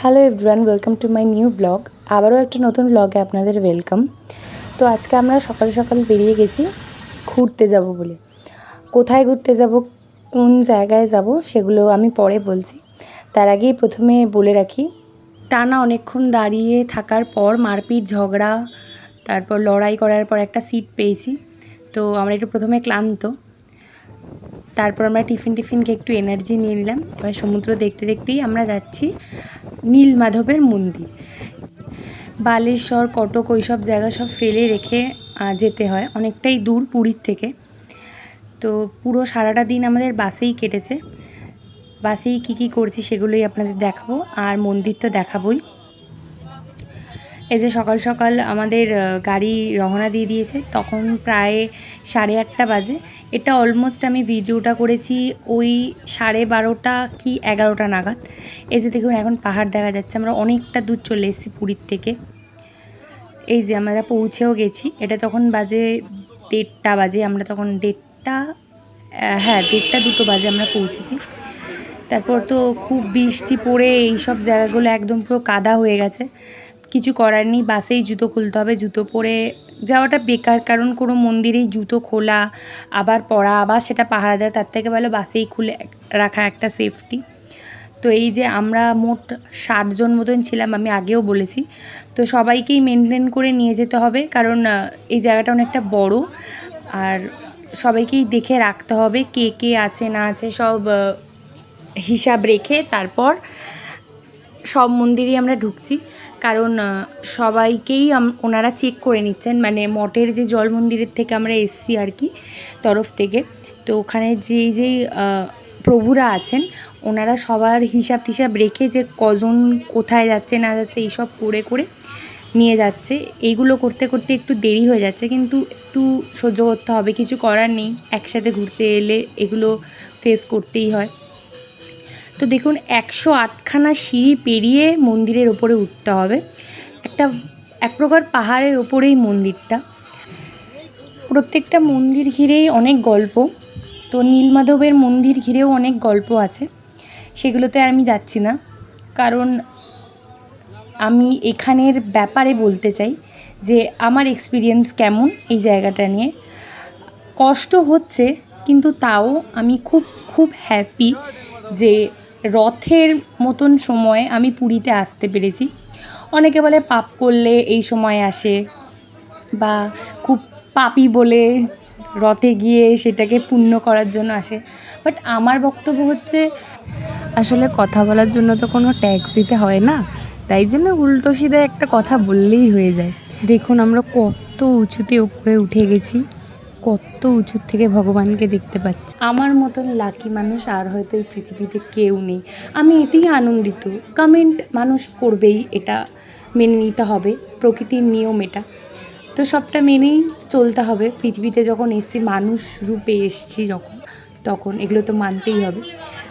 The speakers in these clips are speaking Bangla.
Hello everyone, welcome to my new blog. আবারও একটা নতুন ব্লগে আপনাদের ওয়েলকাম। তো আজকে আমরা সকাল সকাল বেরিয়ে গেছি ঘুরতে যাব বলে। কোথায় ঘুরতে যাব, কোন জায়গায় যাব সেগুলো আমি পরে বলছি। তার আগেই প্রথমে বলে রাখি, টানা অনেকক্ষণ দাঁড়িয়ে থাকার পর মারপিট ঝগড়া, তারপর লড়াই করার পর একটা সিট পেয়েছি। তো আমরা একটু প্রথমে ক্লান্ত, তারপর আমরা টিফিন খেয়ে একটু এনার্জি নিয়ে নিলাম। এবার সমুদ্র দেখতে দেখতেই আমরা যাচ্ছি নীলমাধবের মন্দির। বালেশ্বর, কটক ওইসব জায়গা সব ফেলে রেখে যেতে হয়, অনেকটাই দূর পুরীর থেকে। তো পুরো সারাটা দিন আমাদের বাসেই কেটেছে। বাসেই কী করছি সেগুলোই আপনাদের দেখাবো, আর মন্দির তো দেখাবোই। এই যে সকাল সকাল আমাদের গাড়ি রওনা দিয়ে দিয়েছে, তখন প্রায় 8:30 বাজে। এটা অলমোস্ট আমি ভিডিওটা করেছি ওই 12:30 কি 11টা নাগাদ। এই যে দেখুন এখন পাহাড় দেখা যাচ্ছে, আমরা অনেকটা দূর চলে এসেছি পুরীর থেকে। এই যে আমরা পৌঁছেও গেছি, এটা তখন বাজে 1:30 বাজে, আমরা তখন 1:30 বাজে আমরা পৌঁছেছি। তারপর তো খুব বৃষ্টি পড়ে এইসব জায়গাগুলো একদম পুরো কাদা হয়ে গেছে। কিছু করার নেই, বাসেই জুতো খুলতে হবে। জুতো পরে যাওয়াটা বেকার, কারণ কোনো মন্দিরেই জুতো খোলা আবার পরা আবার সেটা পাহারা দেওয়া, তার থেকে ভালো বাসেই খুলে রাখা একটা সেফটি। তো এই যে আমরা মোট 60 জন মতন ছিলাম, আমি আগেও বলেছি। তো সবাইকেই মেনটেন করে নিয়ে যেতে হবে, কারণ এই জায়গাটা অনেকটা বড়, আর সবাইকেই দেখে রাখতে হবে কে কে আছে না আছে, সব হিসাব রেখে তারপর সব মন্দিরেই আমরা ঢুকছি। কারণ সবাইকেই ওনারা চেক করে নিচ্ছেন, মানে মঠের যে জল মন্দিরের থেকে আমরা এসছি আর কি তরফ থেকে। তো ওখানে যেই প্রভুরা আছেন ওনারা সবার হিসাব টিসাব রেখে যে কজন কোথায় যাচ্ছে না যাচ্ছে এইসব করে নিয়ে যাচ্ছে। এইগুলো করতে করতে একটু দেরি হয়ে যাচ্ছে, কিন্তু একটু সহ্য করতে হবে, কিছু করার নেই। একসাথে ঘুরতে এলে এগুলো ফেস করতেই হয়। তো দেখুন 108খানা সিঁড়ি পেরিয়ে মন্দিরের ওপরে উঠতে হবে। এক প্রকার পাহাড়ের ওপরেই মন্দিরটা। প্রত্যেকটা মন্দির ঘিরেই অনেক গল্প। তো নীলমাধবের মন্দির ঘিরেও অনেক গল্প আছে, সেগুলোতে আমি যাচ্ছি না, কারণ আমি এখানের ব্যাপারে বলতে চাই যে আমার এক্সপিরিয়েন্স কেমন এই জায়গাটা নিয়ে। কষ্ট হচ্ছে, কিন্তু তাও আমি খুব হ্যাপি যে রথের মতন সময়ে আমি পুরীতে আসতে পেরেছি। অনেকে বলে পাপ করলে এই সময় আসে, বা খুব পাপী বলে রথে গিয়ে সেটাকে পুণ্য করার জন্য আসে। বাট আমার বক্তব্য হচ্ছে, আসলে কথা বলার জন্য তো কোনো ট্যাক্স দিতে হয় না, তাই জন্য উল্টো সিধা একটা কথা বললেই হয়ে যায়। দেখুন আমরা কত উঁচুতে উপরে উঠে গেছি, কত উঁচু থেকে ভগবানকে দেখতে পাচ্ছি। আমার মতন লাকি মানুষ আর হয়তো এই পৃথিবীতে কেউ নেই। আমি এতেই আনন্দিত। কমেন্ট মানুষ করবেই, এটা মেনে নিতে হবে, প্রকৃতির নিয়ম এটা। তো সবটা মেনেই চলতে হবে। পৃথিবীতে যখন এসছি, মানুষ রূপে এসছি যখন, তখন এগুলো তো মানতেই হবে।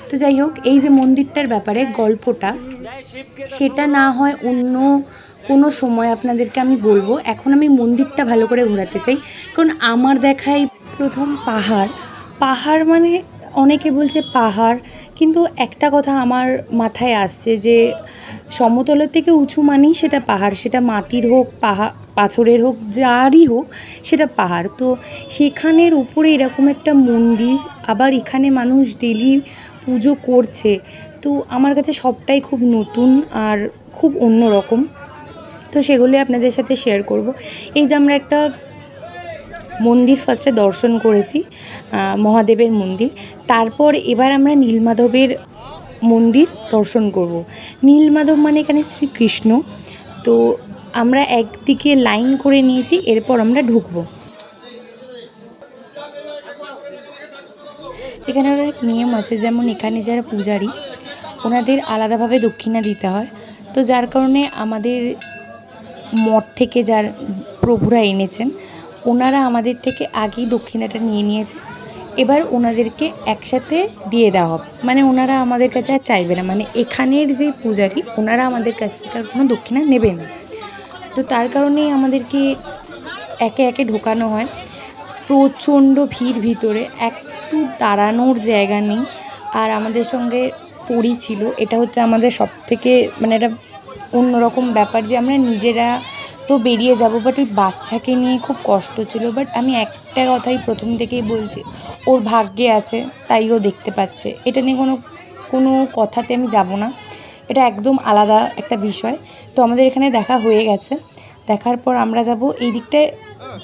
তো যাই হোক, এই যে মন্দিরটার ব্যাপারে গল্পটা, সেটা না হয় অন্য কোনো সময় আপনাদেরকে আমি বলবো। এখন আমি মন্দিরটা ভালো করে ঘোরাতে চাই, কারণ আমার দেখাই প্রথম পাহাড় মানে অনেকে বলছে পাহাড়, কিন্তু একটা কথা আমার মাথায় আসছে যে সমতলের থেকে উঁচু মানেই সেটা পাহাড়, সেটা মাটির হোক পাথরের হোক, যারই হোক সেটা পাহাড়। তো সেখানের উপরে এরকম একটা মন্দির, আবার এখানে মানুষ ডেলি পুজো করছে। তো আমার কাছে সবটাই খুব নতুন আর খুব অন্য রকম। তো সেগুলোই আপনাদের সাথে শেয়ার করব। এই যে আমরা একটা মন্দির ফার্স্টে দর্শন করেছি, মহাদেবের মন্দির। তারপর এবার আমরা নীলমাধবের মন্দির দর্শন করব। নীলমাধব মানে এখানে শ্রীকৃষ্ণ। তো আমরা একদিকে লাইন করে নিয়েছি, এরপর আমরা ঢুকবো। এখানে অনেক নিয়ম আছে, যেমন এখানে যারা পূজারী ওনাদের আলাদাভাবে দক্ষিণা দিতে হয়। তো যার কারণে আমাদের মঠ থেকে যার প্রভুরা এনেছেন ওনারা আমাদের থেকে আগেই দক্ষিণাটা নিয়ে নিয়েছে। এবার ওনাদেরকে একসাথে দিয়ে দেওয়া হবে, মানে ওনারা আমাদের কাছে আর চাইবে না, মানে এখানের যে পূজারী ওনারা আমাদের কাছ থেকে আর কোনো দক্ষিণা নেবে না। তো তার কারণেই আমাদেরকে একে একে ঢোকানো হয়। প্রচণ্ড ভিড় ভিতরে, একটু দাঁড়ানোর জায়গা নেই। আর আমাদের সঙ্গে পরী ছিল, এটা হচ্ছে আমাদের সবথেকে মানে একটা অন্যরকম ব্যাপার যে আমরা নিজেরা তো বেরিয়ে যাব, বাট ওই বাচ্চাকে নিয়ে খুব কষ্ট ছিল। বাট আমি একটা কথাই প্রথম থেকেই বলছি, ওর ভাগ্যে আছে তাই ও দেখতে পাচ্ছে, এটা নিয়ে কোনো কথাতে আমি যাব না, এটা একদম আলাদা একটা বিষয়। তো আমাদের এখানে দেখা হয়ে গেছে, দেখার পর আমরা যাব এই দিকটায়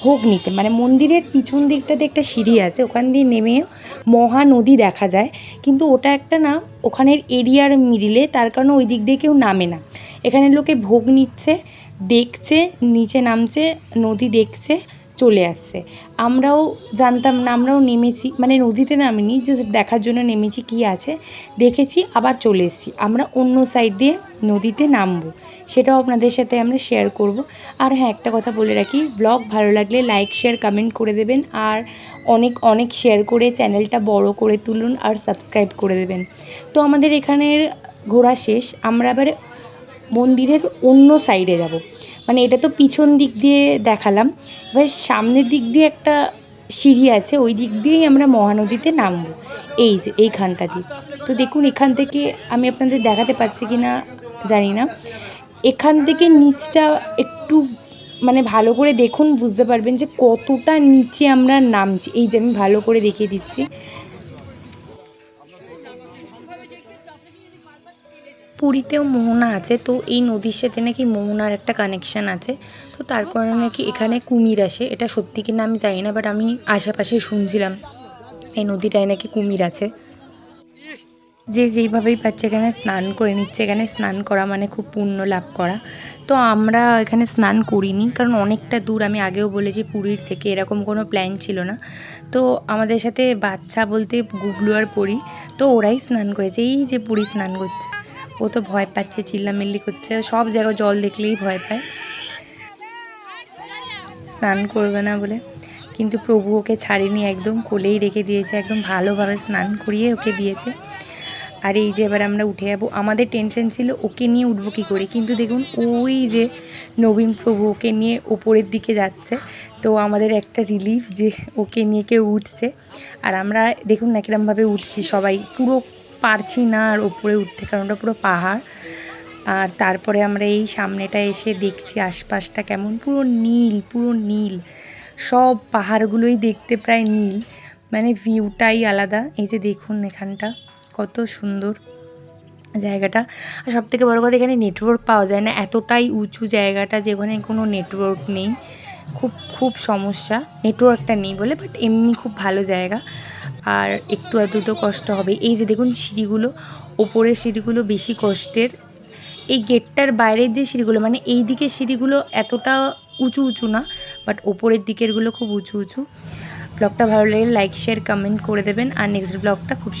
ভোগ নিতে, মানে মন্দিরের পিছন দিকটাতে একটা সিঁড়ি আছে, ওখান দিয়ে নেমে মহানদী দেখা যায়, কিন্তু ওটা একটা না ওখানের এরিয়ার মিডিলে, তার কারণে ওই দিক দিয়ে কেউ নামে না। এখানে লোকে ভোগ নিচ্ছে, দেখছে, নিচে নামছে, নদী দেখছে, চলে আসছে। আমরাও জানতাম না, আমরাও নেমেছি, মানে নদীতে নামিনি, জাস্ট দেখার জন্য নেমেছি কী আছে, দেখেছি, আবার চলে এসেছি। আমরা অন্য সাইড দিয়ে নদীতে নামবো, সেটাও আপনাদের সাথে আমরা শেয়ার করব। আর হ্যাঁ, একটা কথা বলে রাখি, ব্লগ ভালো লাগলে লাইক শেয়ার কমেন্ট করে দেবেন, আর অনেক অনেক শেয়ার করে চ্যানেলটা বড় করে তুলুন, আর সাবস্ক্রাইব করে দেবেন। তো আমাদের এখানের ঘোরা শেষ, আমরা এবারে মন্দিরের অন্য সাইডে যাব, মানে এটা তো পিছন দিক দিয়ে দেখালাম, এবার সামনের দিক দিয়ে একটা সিঁড়ি আছে, ওই দিক দিয়েই আমরা মহানদীতে নামবো, এই যে এইখানটা দিয়ে। তো দেখুন, এখান থেকে আমি আপনাদের দেখাতে পারছি কি না জানি না, এখান থেকে নিচটা একটু মানে ভালো করে দেখুন, বুঝতে পারবেন যে কতটা নিচে আমরা নামছি। এই যে আমি ভালো করে দেখিয়ে দিচ্ছি, পুরীতেও মোহনা আছে, তো এই নদীর সাথে নাকি মোহনার একটা কানেকশান আছে, তো তার কারণে নাকি এখানে কুমির আসে। এটা সত্যি কিনা আমি জানি না, বাট আমি আশেপাশে শুনছিলাম এই নদীটায় নাকি কুমির আছে। যে যেইভাবেই পাচ্ছে এখানে স্নান করে নিচ্ছে, এখানে স্নান করা মানে খুব পুণ্য লাভ করা। তো আমরা এখানে স্নান করিনি, কারণ অনেকটা দূর, আমি আগেও বলেছি পুরীর থেকে, এরকম কোনো প্ল্যান ছিল না। তো আমাদের সাথে বাচ্চা বলতে গুগলু আর পরি, তো ওরাই স্নান করেছে। এই যে পুরী স্নান করছে, ও তো ভয় পাচ্ছে, চিল্লামিল্লি করছে, সব জায়গায় জল দেখলেই ভয় পায়, স্নান করবে না বলে। কিন্তু প্রভু ওকে ছাড়েনি, একদম কোলেই রেখে দিয়েছে, একদম ভালোভাবে স্নান করিয়ে ওকে দিয়েছে। আর এই যে এবার আমরা উঠে যাবো, আমাদের টেনশন ছিল ওকে নিয়ে উঠবো কী করে, কিন্তু দেখুন ওই যে নবীন প্রভু ওকে নিয়ে ওপরের দিকে যাচ্ছে, তো আমাদের একটা রিলিফ যে ওকে নিয়ে কেউ উঠছে। আর আমরা দেখুন না কিরমভাবে উঠছি, সবাই পুরো পারছি না আর ওপরে উঠতে, কারণ ওটা পুরো পাহাড়। আর তারপরে আমরা এই সামনেটা এসে দেখছি আশপাশটা কেমন, পুরো নীল, পুরো নীল, সব পাহাড়গুলোই দেখতে প্রায় নীল, মানে ভিউটাই আলাদা। এই যে দেখুন এখানটা কত সুন্দর জায়গাটা। আর সবথেকে বড় কথা, এখানে নেটওয়ার্ক পাওয়া যায় না, এতটাই উঁচু জায়গাটা যে ওখানে কোনো নেটওয়ার্ক নেই, খুব খুব সমস্যা নেটওয়ার্কটা নেই বলে, বাট এমনি খুব ভালো জায়গা। আর একটু আধটু তো কষ্ট হবে। এই যে দেখুন সিঁড়িগুলো, ওপরের সিঁড়িগুলো বেশি কষ্টের, এই গেটটার বাইরের যে সিঁড়িগুলো, মানে এই দিকের সিঁড়িগুলো এতটা উঁচু উঁচু না, বাট ওপরের দিকেরগুলো খুব উঁচু উঁচু। ব্লগটা ভালো লাগলে লাইক শেয়ার কমেন্ট করে দেবেন, আর নেক্সট ব্লগটা খুব